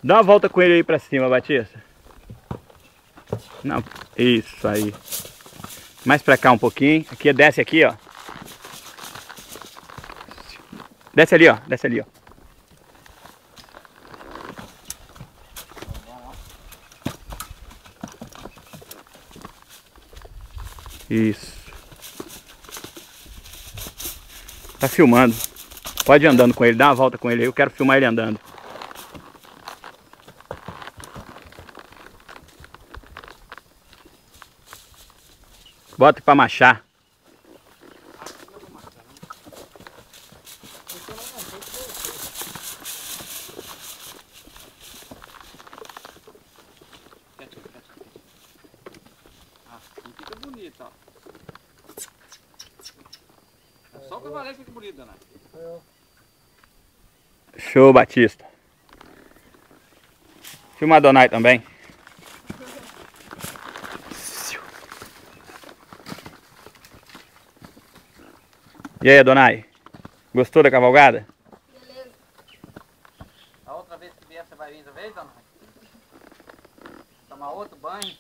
Dá uma volta com ele aí pra cima, Batista. Não, isso aí. Mais pra cá um pouquinho. Aqui, desce aqui, ó. Desce ali, ó. Desce ali, ó. Isso. Tá filmando. Pode ir andando com ele, dá uma volta com ele aí. Eu quero filmar ele andando. Bota pra machar. Assim fica bonito, ó. Só o cavaleiro fica bonito, Danai. Show, Batista. Filma a Donai também. E aí, Donai? Gostou da cavalgada? Beleza. A outra vez que vier, você vai vir outra vez, Danai? Tomar outro banho?